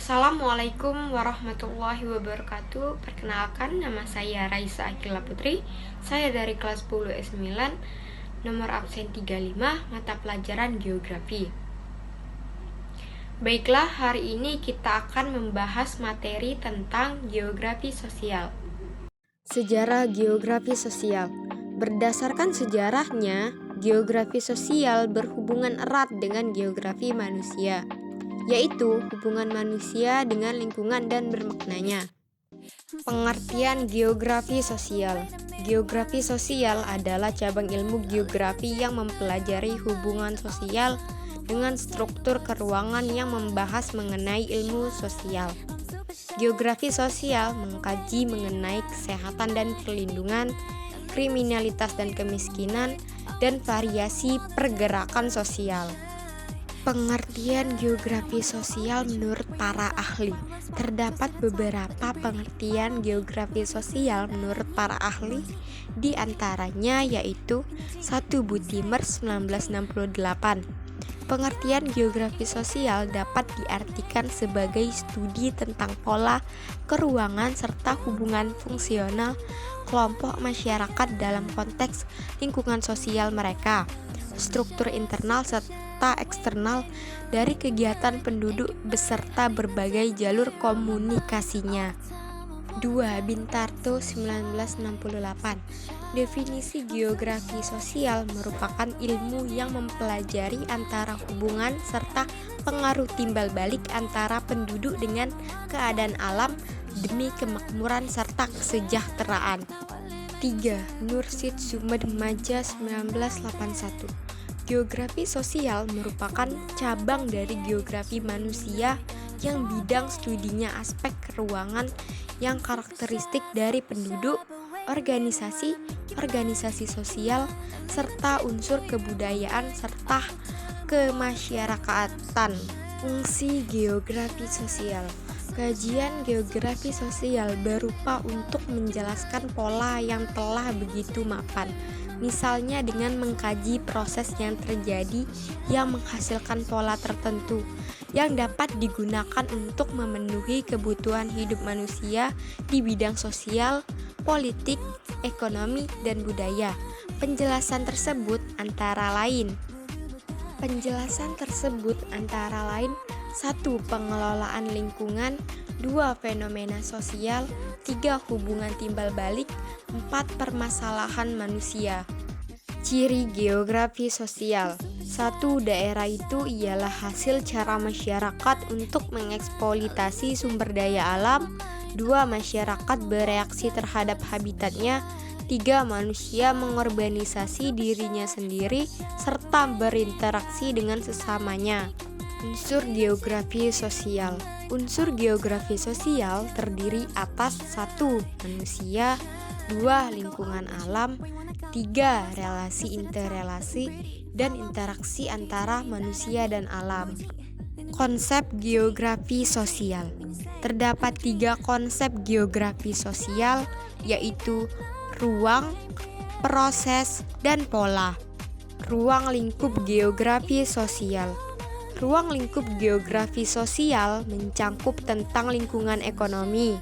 Assalamualaikum warahmatullahi wabarakatuh. Perkenalkan, nama saya Raisa Akila Putri. Saya dari kelas 10 S9, nomor absen 35, mata pelajaran geografi. Baiklah, hari ini kita akan membahas materi tentang geografi sosial. Sejarah geografi sosial. Berdasarkan sejarahnya, geografi sosial berhubungan erat dengan geografi manusia, yaitu hubungan manusia dengan lingkungan dan bermaknanya. Pengertian geografi sosial. Geografi sosial adalah cabang ilmu geografi yang mempelajari hubungan sosial dengan struktur keruangan yang membahas mengenai ilmu sosial. Geografi sosial mengkaji mengenai kesehatan dan perlindungan, kriminalitas dan kemiskinan, dan variasi pergerakan sosial. Pengertian geografi sosial menurut para ahli. Terdapat beberapa pengertian geografi sosial menurut para ahli, di antaranya yaitu 1. Butimers 1968. Pengertian geografi sosial dapat diartikan sebagai studi tentang pola keruangan serta hubungan fungsional kelompok masyarakat dalam konteks lingkungan sosial mereka, struktur internal serta eksternal dari kegiatan penduduk beserta berbagai jalur komunikasinya. 2. Bintarto 1968. Definisi geografi sosial merupakan ilmu yang mempelajari antara hubungan serta pengaruh timbal balik antara penduduk dengan keadaan alam demi kemakmuran serta kesejahteraan. 3. Nursid Sumed Maja 1981. Geografi sosial merupakan cabang dari geografi manusia yang bidang studinya aspek keruangan yang karakteristik dari penduduk, organisasi sosial, serta unsur kebudayaan serta kemasyarakatan. Fungsi geografi sosial. Kajian geografi sosial berupa untuk menjelaskan pola yang telah begitu mapan, misalnya dengan mengkaji proses yang terjadi yang menghasilkan pola tertentu yang dapat digunakan untuk memenuhi kebutuhan hidup manusia di bidang sosial, politik, ekonomi, dan budaya. Penjelasan tersebut antara lain 1. Pengelolaan lingkungan, 2. Fenomena sosial, 3. Hubungan timbal balik, 4. Permasalahan manusia. Ciri geografi sosial. 1. Daerah itu ialah hasil cara masyarakat untuk mengeksploitasi sumber daya alam. 2. Masyarakat bereaksi terhadap habitatnya. 3. Manusia mengorganisasi dirinya sendiri serta berinteraksi dengan sesamanya. Unsur geografi sosial. Unsur geografi sosial terdiri atas 1. Manusia, 2. Lingkungan alam, 3. Relasi interrelasi dan interaksi antara manusia dan alam. Konsep geografi sosial. Terdapat 3 konsep geografi sosial, yaitu ruang, proses, dan pola. Ruang lingkup geografi sosial. Ruang lingkup geografi sosial mencangkup tentang lingkungan ekonomi,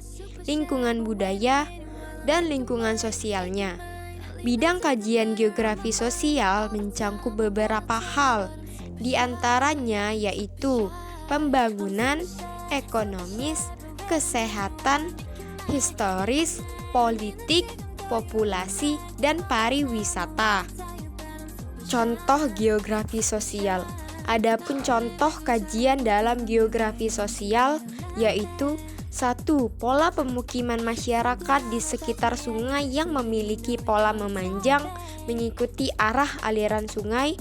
lingkungan budaya, dan lingkungan sosialnya. Bidang kajian geografi sosial mencangkup beberapa hal, di antaranya yaitu pembangunan, ekonomis, kesehatan, historis, politik, populasi, dan pariwisata. Contoh geografi sosial. Adapun contoh kajian dalam geografi sosial yaitu 1. Pola pemukiman masyarakat di sekitar sungai yang memiliki pola memanjang mengikuti arah aliran sungai.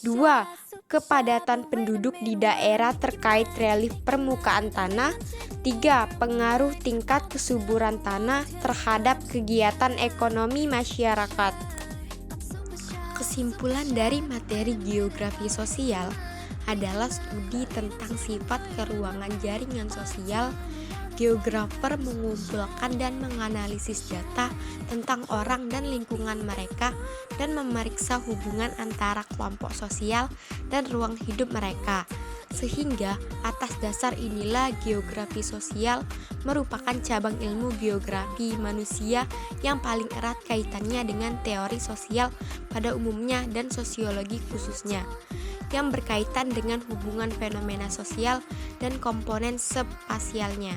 2. Kepadatan penduduk di daerah terkait relief permukaan tanah. 3. Pengaruh tingkat kesuburan tanah terhadap kegiatan ekonomi masyarakat. Kesimpulan dari materi geografi sosial adalah studi tentang sifat keruangan jaringan sosial. Geografer mengumpulkan dan menganalisis data tentang orang dan lingkungan mereka dan memeriksa hubungan antara kelompok sosial dan ruang hidup mereka. Sehingga atas dasar inilah geografi sosial merupakan cabang ilmu geografi manusia yang paling erat kaitannya dengan teori sosial pada umumnya dan sosiologi khususnya, yang berkaitan dengan hubungan fenomena sosial dan komponen spasialnya.